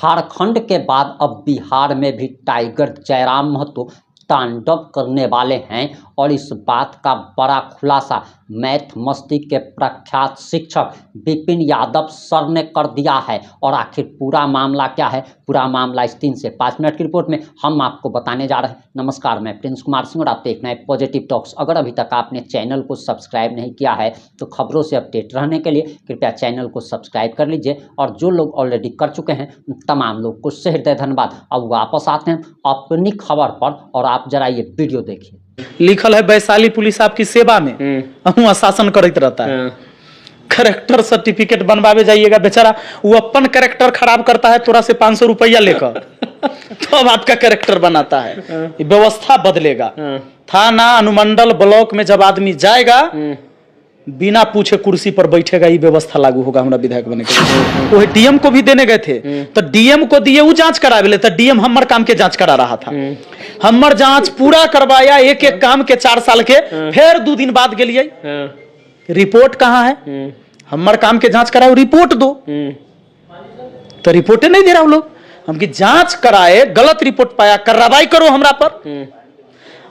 झारखंड के बाद अब बिहार में भी टाइगर जयराम महतो तांडव करने वाले हैं और इस बात का बड़ा खुलासा मैथ मस्ती के प्रख्यात शिक्षक विपिन यादव सर ने कर दिया है। और आखिर पूरा मामला क्या है, पूरा मामला इस 3 से 5 मिनट की रिपोर्ट में हम आपको बताने जा रहे हैं। नमस्कार, मैं प्रिंस कुमार सिंह और आप देख रहे हैं पॉजिटिव टॉक्स। अगर अभी तक आपने चैनल को सब्सक्राइब नहीं किया है तो खबरों से अपडेट रहने के लिए कृपया चैनल को सब्सक्राइब कर लीजिए। और जो लोग ऑलरेडी कर चुके हैं उन तमाम लोग को हृदय धन्यवाद। अब वापस आते हैं अपनी खबर पर और आप जरा ये वीडियो देखिए। लिखल है वैशाली पुलिस आपकी सेवा में वहाँ शासन करते रहता है। करेक्टर सर्टिफिकेट बनवावे जाइएगा, बेचारा वो अपन करेक्टर खराब करता है तोरा से 500 रुपया लेकर तो अब आपका करेक्टर बनाता है। व्यवस्था बदलेगा। थाना अनुमंडल ब्लॉक में जब आदमी जाएगा बिना पूछे कुर्सी पर बैठेगा, ये व्यवस्था लागू होगा। हमारा विधायक बने के वो डीएम को भी देने गए थे तो डीएम को दिए वो जांच करावे ले, तो डीएम हमर काम के जांच करा रहा था। हमर जांच पूरा करवाया, एक एक काम के 4 साल के। फिर 2 दिन बाद के लिए रिपोर्ट कहाँ है, हमर काम के जांच कराओ, रिपोर्ट दो। तो रिपोर्टें नहीं दे रहा लोग। हम की जांच कराए, गलत रिपोर्ट पाया, कार्रवाई करो हमरा पर।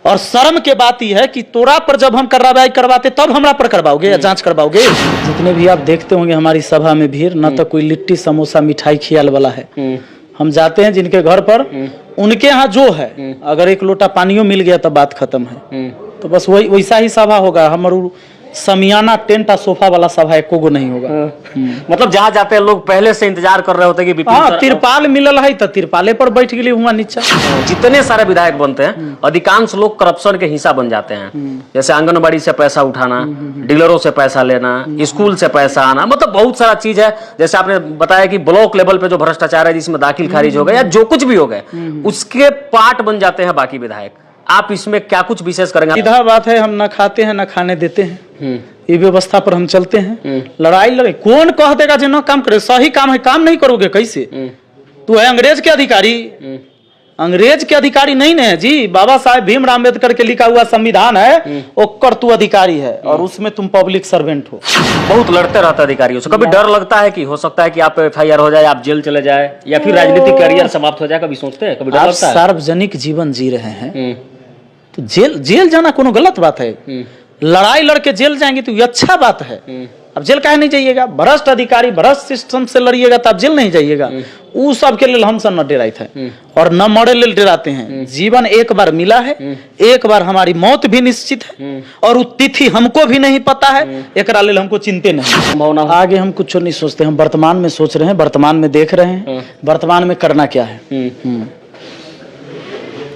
और शर्म के बात यह है कि तोरा पर जब हम कार्रवाई करवाते तब हमरा पर करवाओगे या जांच करवाओगे। जितने भी आप देखते होंगे हमारी सभा में भीड़, न तो कोई लिट्टी समोसा मिठाई खियाल वाला है। हम जाते हैं जिनके घर पर, उनके यहाँ जो है, अगर एक लोटा पानियों मिल गया तो बात खत्म है। तो बस वही वैसा ही सभा होगा। हमारू समियाना टेंट और सोफा वाला सभा एको गो नहीं होगा। मतलब जहाँ जाते हैं लोग पहले से इंतजार कर रहे होते कि तिरपाल मिलल है तो तिरपाले पर बैठ गए हुआ नीचे। जितने सारे विधायक बनते हैं अधिकांश लोग करप्शन के हिस्सा बन जाते हैं। जैसे आंगनबाड़ी से पैसा उठाना, डीलरों से पैसा लेना, स्कूल से पैसा आना, मतलब बहुत सारा चीज है। जैसे आपने बताया कि ब्लॉक लेवल पे जो भ्रष्टाचार है, जिसमें दाखिल खारिज हो गए या जो कुछ भी हो गए, उसके पार्ट बन जाते हैं बाकी विधायक। आप इसमें क्या कुछ विशेष करेंगे? सीधा बात है, हम न खाते हैं न खाने देते हैं। ये व्यवस्था पर हम चलते हैं। लड़ाई लड़े कौन कह देगा जो न काम करे? सही काम है, काम नहीं करोगे कैसे? तू है अंग्रेज के अधिकारी? अंग्रेज के अधिकारी नहीं है जी। बाबा साहेब भीमराव अम्बेडकर के लिखा हुआ संविधान है, ओकर तू अधिकारी है और उसमें तुम पब्लिक सर्वेंट हो। बहुत लड़ते रहते अधिकारियों से। कभी डर लगता है कि हो सकता है कि आप FIR हो जाए, आप जेल चले जाए या फिर राजनीतिक करियर समाप्त हो जाए? कभी सोचते हैं? कभी डर लगता है? सार्वजनिक जीवन जी रहे हैं तो जेल जाना कोनो गलत बात है? लड़ाई लड़के जेल जाएंगे तो ये अच्छा बात है। अब जेल काहे नहीं जाइएगा? भ्रष्ट अधिकारी भ्रष्ट सिस्टम से लड़िएगा तो आप जेल नहीं जाइएगा। वो सब के लिए हम सब न डराते हैं और न मरे ले डराते हैं। जीवन एक बार मिला है, एक बार हमारी मौत भी निश्चित है और वो तिथि हमको भी नहीं पता है। एक लेल हमको चिंते नहीं। आगे हम कुछ नहीं सोचते, हम वर्तमान में सोच रहे हैं, वर्तमान में देख रहे हैं वर्तमान में करना क्या है।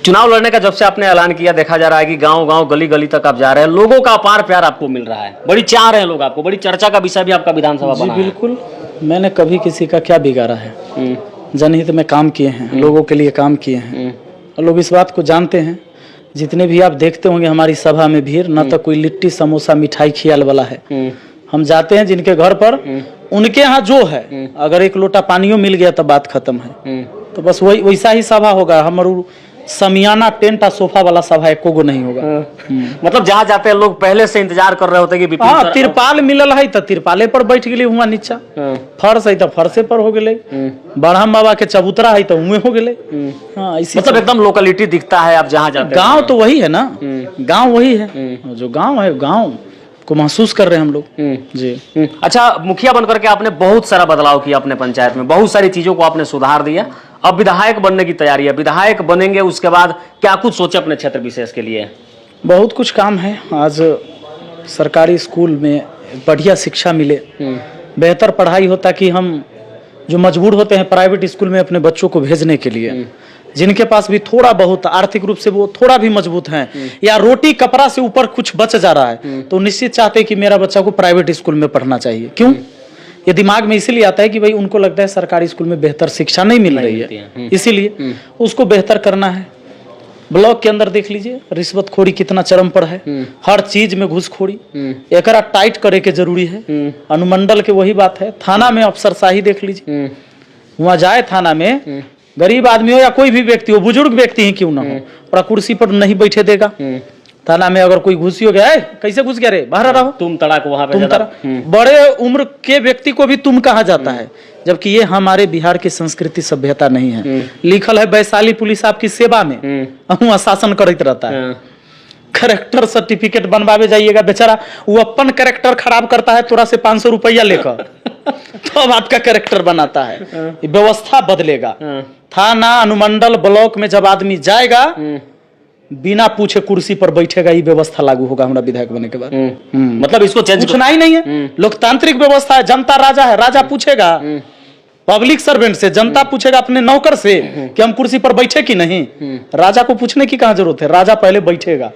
चुनाव लड़ने का जब से आपने ऐलान किया, देखा जा रहा है कि गांव-गांव गली-गली तक आप जा रहे हैं, लोगों का अपार प्यार आपको मिल रहा है, बड़ी चाह रहे हैं लोग आपको, बड़ी चर्चा का विषय भी आपका विधानसभा बना है। बिल्कुल, मैंने कभी किसी का क्या बिगाड़ा है? जनहित में काम किए हैं, लोगों के लिए काम किए हैं और लोग इस बात को जानते हैं। जितने भी आप देखते होंगे हमारी सभा में भीड़, न तो कोई लिट्टी समोसा मिठाई खियाल वाला है। हम जाते हैं जिनके घर पर, उनके यहाँ जो है, अगर एक लोटा पानियों मिल गया तो बात खत्म है। तो बस वही वैसा ही सभा होगा। हमारू समियाना टेंट और सोफा वाला सभा एको गो नहीं होगा। मतलब जहाँ जाते हैं लोग पहले से इंतजार कर रहे होते कि तिरपाल मिलल है तो तिरपाले पर बैठ गए हुआ नीचा। फर्श है तो फर्शे पर हो गए। बड़हम बाबा के चबूतरा है तो उमे हो गए। मतलब एकदम लोकेलिटी दिखता है आप जहाँ जाते हैं। गाँव तो वही है ना, गाँव वही है। जो गाँव है गाँव को महसूस कर रहे हैं हम लोग जी। अच्छा, मुखिया बनकर के आपने बहुत सारा बदलाव किया अपने पंचायत में, बहुत सारी चीजों को आपने सुधार दिया। अब विधायक बनने की तैयारी है, विधायक बनेंगे उसके बाद क्या कुछ सोचे अपने क्षेत्र विशेष के लिए? बहुत कुछ काम है। आज सरकारी स्कूल में बढ़िया शिक्षा मिले, बेहतर पढ़ाई हो, ताकि हम जो मजबूर होते हैं प्राइवेट स्कूल में अपने बच्चों को भेजने के लिए, जिनके पास भी थोड़ा बहुत आर्थिक रूप से वो थोड़ा भी मजबूत हैं या रोटी कपड़ा से ऊपर कुछ बच जा रहा है, तो निश्चित चाहते हैं कि मेरा बच्चा को प्राइवेट स्कूल में पढ़ना चाहिए। क्यों? ये दिमाग में इसीलिए आता है कि भाई उनको लगता है सरकारी स्कूल में बेहतर शिक्षा नहीं मिल रही है, इसीलिए उसको बेहतर करना है। ब्लॉक के अंदर देख लीजिए रिश्वतखोरी कितना चरम पर है, हर चीज में घूसखोरी, एकरा टाइट करे के जरूरी है। अनुमंडल के वही बात है, थाना में अफसरशाही देख लीजिए। वहाँ जाए थाना में, गरीब आदमी हो या कोई भी व्यक्ति हो, बुजुर्ग व्यक्ति ही क्यों ना हो, और कुर्सी पर नहीं बैठे देगा। थाना में अगर कोई घुसी हो गया, कैसे घुस गया रे, बाहर रहो, तुम तड़ाक वहां पे तुम तड़ा। बड़े उम्र के व्यक्ति को भी तुम कहा जाता है, जबकि ये हमारे बिहार की संस्कृति सभ्यता नहीं है। लिखल है वैशाली पुलिस आपकी सेवा में, अहू शासन करते रहता है। करेक्टर सर्टिफिकेट बनवावे जाइएगा, बेचारा वो अपन करेक्टर खराब करता है तोरा से 500 रुपया लेकर तो अब आपका करेक्टर बनाता है। व्यवस्था बदलेगा। थाना, अनुमंडल, ब्लॉक में जब आदमी जाएगा बिना पूछे कुर्सी पर बैठेगा, ये व्यवस्था लागू होगा हमारा विधायक बनने के बाद। मतलब इसको चेंज पूछना ही नहीं है। लोकतांत्रिक व्यवस्था है, जनता राजा है, राजा पूछेगा पब्लिक सर्वेंट से, जनता पूछेगा अपने नौकर से कि हम कुर्सी पर बैठे कि नहीं। राजा को पूछने की कहाँ जरूरत है, राजा पहले बैठेगा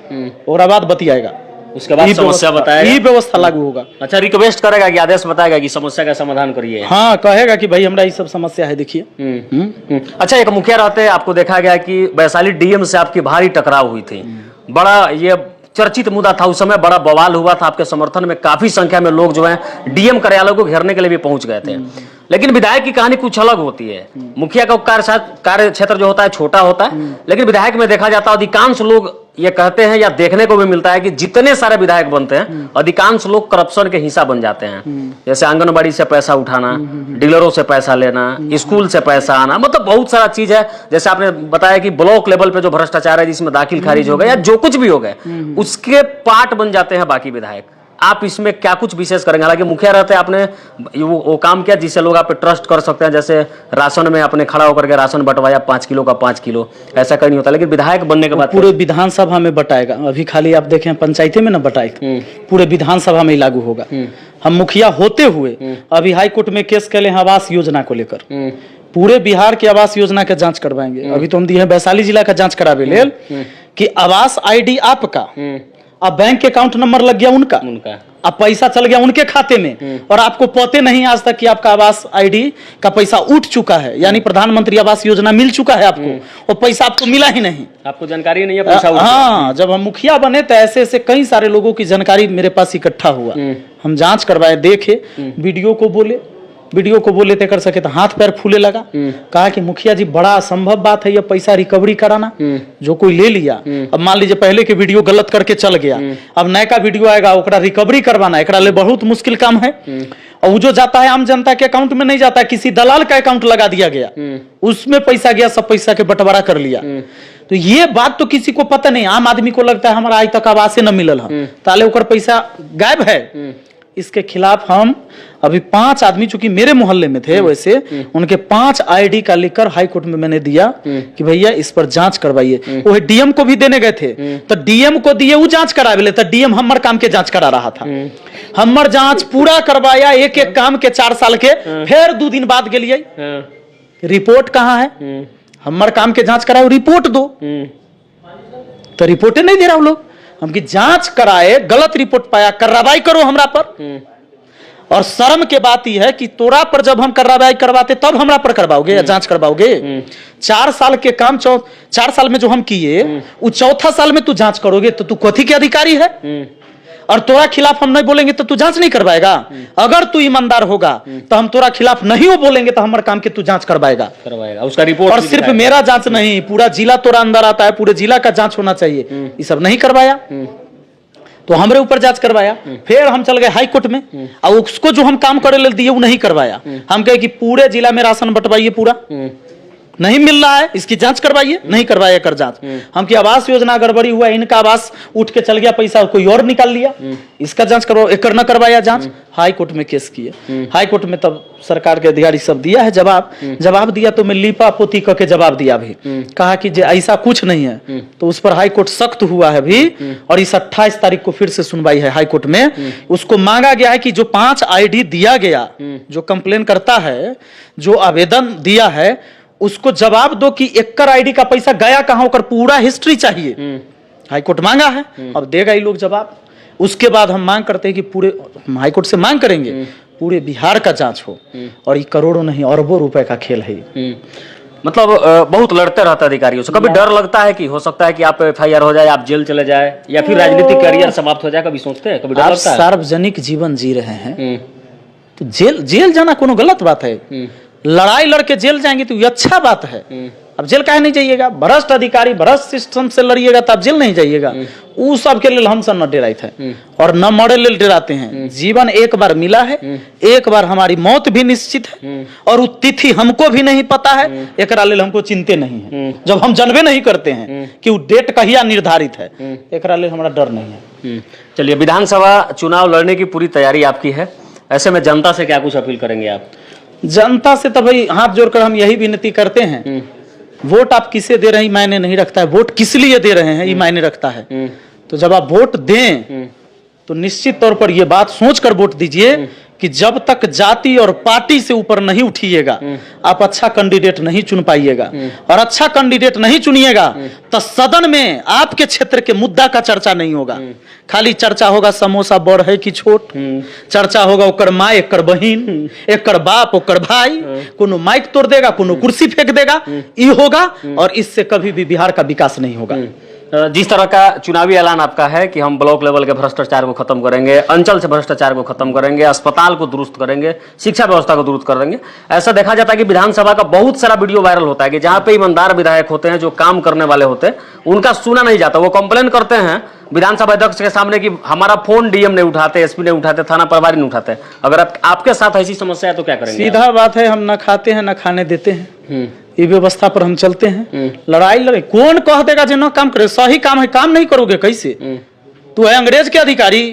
और बाद बतियाएगा, उसके बाद समस्या बताएगा, ये व्यवस्था लागू होगा। अच्छा, रिक्वेस्ट करेगा कि आदेश बताएगा कि समस्या का समाधान करिए। हाँ, कहेगा कि भाई हमारा ये सब समस्या है, देखिए। अच्छा, एक मुखिया रहते आपको देखा गया कि वैशाली डीएम से आपकी भारी टकराव हुई थी, बड़ा ये चर्चित मुद्दा था, उस समय बड़ा बवाल हुआ था, आपके समर्थन में काफी संख्या में लोग जो है डीएम कार्यालय को घेरने के लिए भी पहुंच गए थे। लेकिन विधायक की कहानी कुछ अलग होती है। मुखिया का कार्य क्षेत्र जो होता है छोटा होता है, लेकिन विधायक में देखा जाता है अधिकांश लोग ये कहते हैं या देखने को भी मिलता है कि जितने सारे विधायक बनते हैं अधिकांश लोग करप्शन के हिस्सा बन जाते हैं। जैसे आंगनबाड़ी से पैसा उठाना, डीलरों से पैसा लेना, स्कूल से पैसा आना, मतलब बहुत सारा चीज है। जैसे आपने बताया कि ब्लॉक लेवल पे जो भ्रष्टाचार है जिसमें दाखिल खारिज हो गए या जो कुछ भी हो गए उसके पार्ट बन जाते हैं बाकी विधायक। आप इसमें क्या कुछ विशेष करेंगे? हालांकि मुखिया रहते आपने वो काम किया जिससे लोग आप पे ट्रस्ट कर सकते हैं, जैसे राशन में आपने खड़ा होकर के राशन बंटवाया 5 किलो का 5 किलो, ऐसा कहीं नहीं होता। लेकिन विधायक बनने के बाद पूरे विधानसभा में बटाएगा। अभी खाली आप देखें पंचायती में ना बटाए, पूरे विधानसभा में ही लागू होगा। हम मुखिया होते हुए अभी हाई कोर्ट में केस कर ले आवास योजना को लेकर, पूरे बिहार की आवास योजना का जांच करवाएंगे। अभी तो हम दिए हैं वैशाली जिला का जांच करावे ले कि आवास आईडी आपका, अब बैंक अकाउंट नंबर लग गया उनका, अब पैसा चल गया उनके खाते में और आपको पते नहीं आज तक कि आपका आवास आईडी का पैसा उठ चुका है, यानी प्रधानमंत्री आवास योजना मिल चुका है आपको और पैसा आपको मिला ही नहीं, आपको जानकारी नहीं है पैसा उठ। हाँ, जब हम मुखिया बने तो ऐसे ऐसे कई सारे लोगों की जानकारी मेरे पास इकट्ठा हुआ। हम जांच करवाए, देखे, वीडियो को बोले थे कर सके तो हाथ पैर फूले लगा। कहा कि मुखिया जी बड़ा असंभव बात है ये पैसा रिकवरी कराना, जो कोई ले लिया। अब मान लीजिए पहले के वीडियो गलत करके चल गया, अब नया का वीडियो आएगा ओकरा रिकवरी करवाना, एकरा ले बहुत मुश्किल काम है। और वो जो जाता है आम जनता के अकाउंट में नहीं जाता है, किसी दलाल का अकाउंट लगा दिया गया, उसमें पैसा गया, सब पैसा के बंटवारा कर लिया। तो ये बात तो किसी को पता नहीं, आम आदमी को लगता है हमारा आज तक आवास न मिलल है, ताले ओकर पैसा गायब है। इसके खिलाफ हम अभी 5 आदमी चूंकि मेरे मोहल्ले में थे, वैसे उनके 5 आईडी का लेकर हाई कोर्ट में मैंने दिया कि भैया इस पर जांच करवाइए। वो डीएम को भी देने गए थे, तो डीएम को दिए, वो जांच करावे ले, तो डीएम हमर काम के जांच करा रहा था। हमर जांच पूरा करवाया, एक एक काम के 4 साल के, फिर 2 दिन बाद गलिए, रिपोर्ट कहाँ है? हमर काम के जांच कराओ, रिपोर्ट दो, तो रिपोर्टें नहीं दे रहा लोग। हम की जांच कराए, गलत रिपोर्ट पाया, कार्रवाई करो हमरा पर। और शर्म के बात यह है कि तोरा पर जब हम कार्रवाई करवाते तब हमरा पर करवाओगे या जांच करवाओगे? 4 साल के काम 4 साल में जो हम किए, वो 4था साल में तू जांच करोगे तो तू कथी के अधिकारी है? और तोरा खिलाफ हम नहीं बोलेंगे तो तू जांच नहीं करवाएगा? अगर तू ईमानदार होगा तो हम तोरा खिलाफ नहीं हो बोलेंगे तो हमारे काम के तू जांच करवाएगा उसका रिपोर्ट। और सिर्फ मेरा जांच नहीं, पूरा जिला तोरा अंदर आता है, पूरे जिला का जांच होना चाहिए। ये सब नहीं करवाया तो हमरे ऊपर जांच करवाया, फिर हम चल गए हाई कोर्ट में, और उसको जो हम काम करे ले दिए वो नहीं करवाया। हम कहे कि पूरे जिला में राशन बंटवाइए, पूरा नहीं मिल रहा है, इसकी जांच करवाइए, नहीं करवाया कर जांच। हम की आवास योजना गड़बड़ी हुआ, इनका आवास उठ के चल गया, पैसा कोई और निकाल लिया, इसका जांच करवाओ, एक न करवाया जांच। हाई कोर्ट में केस किए, हाई कोर्ट में तब सरकार के अधिकारी सब दिया है जवाब दिया, तो मैं लीपा पोती करके जवाब दिया भी, कहा कि ऐसा कुछ नहीं है। तो उस पर हाई कोर्ट सख्त हुआ है भी, और इस 28 तारीख को फिर से सुनवाई है हाई कोर्ट में। उसको मांगा गया है कि जो 5 आईडी दिया गया, जो कंप्लेन करता है, जो आवेदन दिया है, उसको जवाब दो कि एक्कर आईडी का पैसा गया कहां, होकर पूरा हिस्ट्री चाहिए। हाईकोर्ट मांगा है, अब देगा ये लोग जवाब। उसके बाद हम मांग करते हैं कि पूरे, हम हाईकोर्ट से मांग करेंगे पूरे बिहार का जांच हो, और ये करोड़ों नहीं अरबों रुपए का खेल है। मतलब बहुत लड़ते रहते अधिकारियों से। कभी डर लगता है कि हो सकता है कि आप FIR हो जाए, आप जेल चले जाए, या फिर राजनीतिक करियर समाप्त हो जाए? कभी सोचते हैं, कभी डर लगता है? सार्वजनिक जीवन जी रहे हैं तो जेल जाना कोनो गलत बात है? लड़ाई लड़के जेल जाएंगे तो ये अच्छा बात है। अब जेल काहे नहीं जाइएगा? भ्रष्ट अधिकारी भ्रष्ट सिस्टम से लड़िएगा तो आप जेल नहीं जाइएगा। उ सब के लिए हम सब न डराते हैं और न मरे ले डराते हैं। जीवन एक बार मिला है, एक बार हमारी मौत भी निश्चित है और वो तिथि हमको भी नहीं पता है, एकरा लेल हमको चिंते नहीं है। जब हम जानबे नहीं करते हैं कि वो डेट कहिया निर्धारित है, एकरा लेल हमारा डर नहीं है। चलिए, विधानसभा चुनाव लड़ने की पूरी तैयारी आपकी है, ऐसे में जनता से क्या कुछ अपील करेंगे आप? जनता से तो भाई हाथ जोड़कर हम यही विनती करते हैं, वोट आप किसे दे रहे हैं मायने नहीं रखता है, वोट किस लिए दे रहे हैं ये मायने रखता है। तो जब आप वोट दें तो निश्चित तौर पर ये बात सोचकर वोट दीजिए कि जब तक जाति और पार्टी से ऊपर नहीं उठिएगा आप अच्छा कैंडिडेट नहीं चुन पाइएगा, और अच्छा कैंडिडेट नहीं चुनिएगा तो सदन में आपके क्षेत्र के मुद्दा का चर्चा नहीं होगा। खाली चर्चा होगा समोसा बड़ है कि छोट, चर्चा होगा ओकर माँ एकर बहिन एकर बाप ओकर भाई, कोनो माइक तोड़ देगा कोनो कुर्सी फेंक देगा, ये होगा और इससे कभी भी बिहार का विकास नहीं होगा। जिस तरह का चुनावी ऐलान आपका है कि हम ब्लॉक लेवल के भ्रष्टाचार को खत्म करेंगे, अंचल से भ्रष्टाचार को खत्म करेंगे, अस्पताल को दुरुस्त करेंगे, शिक्षा व्यवस्था को दुरुस्त करेंगे, ऐसा देखा जाता है कि विधानसभा का बहुत सारा वीडियो वायरल होता है कि जहां पे ईमानदार विधायक होते हैं, जो काम करने वाले होते हैं, उनका सुना नहीं जाता। वो कंप्लेन करते हैं विधानसभा अध्यक्ष के सामने कि हमारा फोन डीएम नहीं उठाते, एसपी नहीं उठाते, थाना प्रभारी नहीं उठाते। अगर आपके साथ ऐसी समस्या है तो क्या करेंगे? सीधा बात है, हम न खाते हैं न खाने देते हैं, ये व्यवस्था पर हम चलते हैं। लड़ाई लड़े कौन कह देगा जो न काम करे? सही काम है, काम नहीं करोगे कैसे? तू है अंग्रेज के अधिकारी?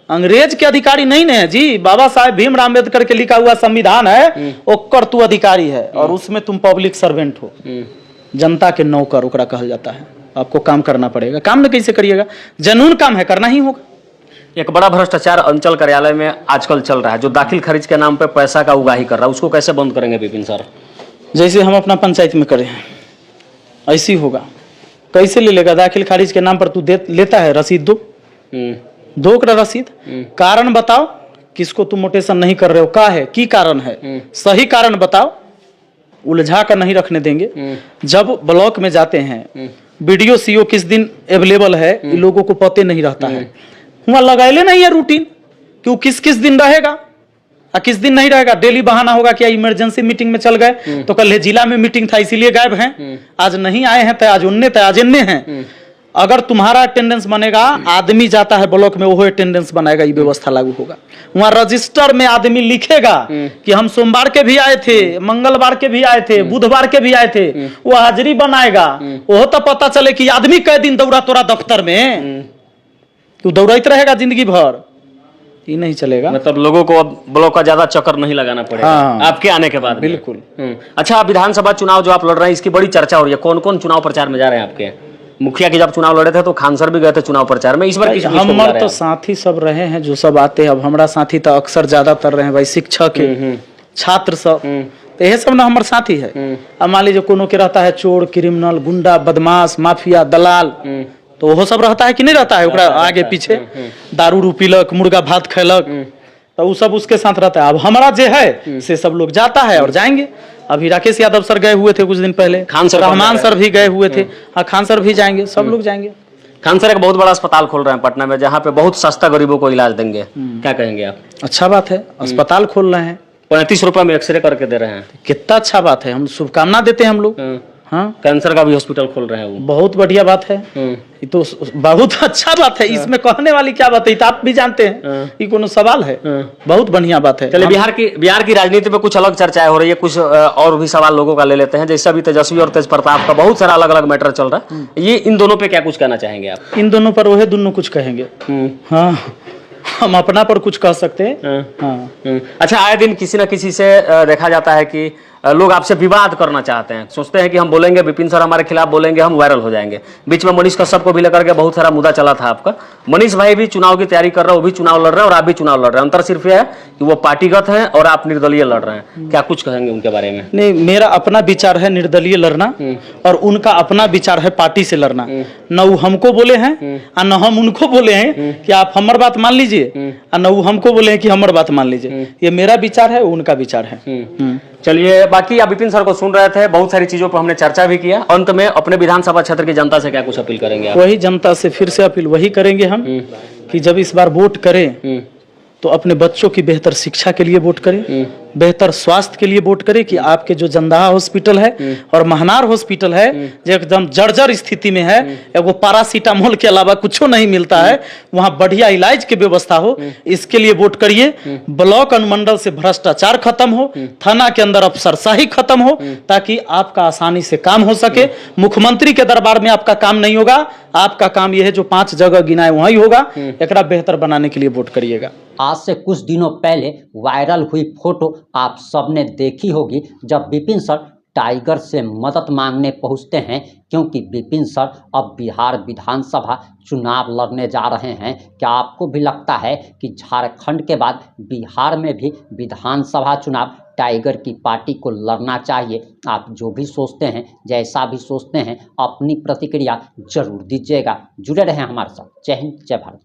अंग्रेज के अधिकारी नहीं है जी, बाबा साहेब भीमराव अम्बेडकर के लिखा हुआ संविधान है, ओकर तू अधिकारी है और उसमें तुम पब्लिक सर्वेंट हो, जनता के नौकर ओकरा कहल जाता है। आपको काम करना पड़ेगा, काम में कैसे करिएगा? जनून काम है, करना ही होगा। एक बड़ा भ्रष्टाचार अंचल कार्यालय में आजकल चल रहा है, जो दाखिल खारिज के नाम पे पैसा का उगाही कर रहा है, उसको कैसे बंद करेंगे विपिन सर? जैसे हम अपना पंचायत में करें ऐसी होगा। कैसे ले लेगा? दाखिल खारिज के नाम पर तू लेता है रसीद, दो का रसीद, कारण बताओ किसको तुम मोटेशन नहीं कर रहे हो, का है की कारण है, सही कारण बताओ, उलझा कर नहीं रखने देंगे। जब ब्लॉक में जाते हैं वीडियो सीओ किस दिन अवेलेबल है इन लोगों को पता नहीं रहता है, वहां लगाए नहीं है रूटीन कि वो किस किस दिन रहेगा और किस दिन नहीं रहेगा। डेली बहाना होगा कि इमरजेंसी मीटिंग में चल गए तो कल जिला में मीटिंग था इसीलिए गायब हैं, आज नहीं आए हैं तो आज उन्ने तो आज इन्ने हैं। अगर तुम्हारा अटेंडेंस बनेगा, आदमी जाता है ब्लॉक में वो अटेंडेंस बनाएगा, ये व्यवस्था लागू होगा। वहां रजिस्टर में आदमी लिखेगा कि हम सोमवार के भी आए थे, मंगलवार के भी आए थे, बुधवार के भी आए थे, वो हाजिरी बनाएगा। वो तो पता चले कि आदमी कई दिन दौड़ा तोरा दफ्तर में, तू दौड़ाते रहेगा जिंदगी भर, ये नहीं चलेगा। मतलब लोगों को अब ब्लॉक का ज्यादा चक्कर नहीं लगाना पड़ेगा आपके आने के बाद। बिल्कुल। अच्छा, विधानसभा चुनाव जो आप लड़ रहे हैं इसकी बड़ी चर्चा हो रही है, कौन कौन चुनाव प्रचार में जा रहे हैं आपके? मुखिया की जब चुनाव लड़े थे तो खान सर भी गए थे चुनाव प्रचार में, इस बार हमारे तो साथी सब रहे हैं जो सब आते हैं। अब हमारा साथी तो अक्सर ज्यादातर रहे भाई शिक्षक छात्र सब, तो यह सब ना हमारे साथी है। अब मान लीजिए कोनो के रहता है चोर क्रिमिनल गुंडा बदमाश माफिया दलाल, तो वो सब रहता है कि नहीं रहता है, ओकरा आगे पीछे दारू रू पीलक मुर्गा भात खैलक, तो वो सब उसके साथ रहता है। अब हमारा जो है से सब लोग जाता है और जाएंगे। अभी राकेश यादव सर गए हुए थे कुछ दिन पहले, खान सर, रहमान सर भी गए हुए थे, हाँ खान सर भी जाएंगे, सब लोग जाएंगे। खान सर एक बहुत बड़ा अस्पताल खोल रहे हैं पटना में, जहाँ पे बहुत सस्ता गरीबों को इलाज देंगे, क्या कहेंगे आप? अच्छा बात है, अस्पताल खोल रहे हैं, 35 रुपए में एक्सरे करके दे रहे हैं, कितना अच्छा बात है, हम शुभकामना देते हैं हम लोग। हाँ, कैंसर का भी हॉस्पिटल खोल रहे हैं वो, बहुत बढ़िया बात है, ये तो बहुत अच्छा बात है। इसमें कहने वाली क्या बात है, आप भी जानते हैं, ये कोनो सवाल है, बहुत बढ़िया बात है। चलिए, बिहार की राजनीति में कुछ अलग चर्चाएं हो रही है, कुछ और भी सवाल लोगों का ले लेते हैं। जैसे अभी तेजस्वी और तेज प्रताप का बहुत सारा अलग अलग मैटर चल रहा है, ये इन दोनों पे क्या कुछ कहना चाहेंगे आप? इन दोनों पर वह दोनों कुछ कहेंगे, हाँ हम अपना पर कुछ कह सकते हैं। अच्छा, आए दिन किसी न किसी से देखा जाता है कि लोग आपसे विवाद करना चाहते हैं, सोचते हैं कि हम बोलेंगे विपिन सर हमारे खिलाफ बोलेंगे हम वायरल हो जाएंगे। बीच में मनीष कश्यप को भी लेकर के बहुत सारा मुद्दा चला था आपका। मनीष भाई भी चुनाव की तैयारी कर रहे हैं, वो भी चुनाव लड़ रहे हैं और आप भी चुनाव लड़ रहे हैं, अंतर सिर्फ यह है कि वो पार्टीगत हैं और आप निर्दलीय लड़ रहे हैं। क्या कुछ कहेंगे उनके बारे में? नहीं, मेरा अपना विचार है निर्दलीय लड़ना और उनका अपना विचार है पार्टी से लड़ना। न वो हमको बोले हैं और न हम उनको बोले हैं कि आप हमारी बात मान लीजिए, और न वो हमको बोले हैं कि हमारी बात मान लीजिए। ये मेरा विचार है, उनका विचार है। चलिए, बाकी आप विपिन सर को सुन रहे थे, बहुत सारी चीजों पर हमने चर्चा भी किया। अंत में अपने विधानसभा क्षेत्र की जनता से क्या कुछ अपील करेंगे आप? वही जनता से फिर से अपील वही करेंगे हम कि जब इस बार वोट करें तो अपने बच्चों की बेहतर शिक्षा के लिए वोट करें, बेहतर स्वास्थ्य के लिए वोट करें कि आपके जो जंदाहा हॉस्पिटल है और महनार हॉस्पिटल है जो एकदम जर्जर स्थिति में है, एगो पैरासीटामोल के अलावा कुछ नहीं मिलता है, वहां बढ़िया इलाज की व्यवस्था हो, इसके लिए वोट करिए। ब्लॉक अनुमंडल से भ्रष्टाचार खत्म हो, थाना के अंदर अफसरशाही खत्म हो, ताकि आपका आसानी से काम हो सके। मुख्यमंत्री के दरबार में आपका काम नहीं होगा, आपका काम यह है जो 5 जगह गिनाए वहीं होगा। एकरा बेहतर बनाने के लिए वोट करिएगा। आज से कुछ दिनों पहले वायरल हुई फोटो आप सबने देखी होगी, जब विपिन सर टाइगर से मदद मांगने पहुंचते हैं, क्योंकि विपिन सर अब बिहार विधानसभा चुनाव लड़ने जा रहे हैं। क्या आपको भी लगता है कि झारखंड के बाद बिहार में भी विधानसभा चुनाव टाइगर की पार्टी को लड़ना चाहिए? आप जो भी सोचते हैं, जैसा भी सोचते हैं, अपनी प्रतिक्रिया जरूर दीजिएगा। जुड़े रहें हमारे साथ। जय हिंद, जय भारत।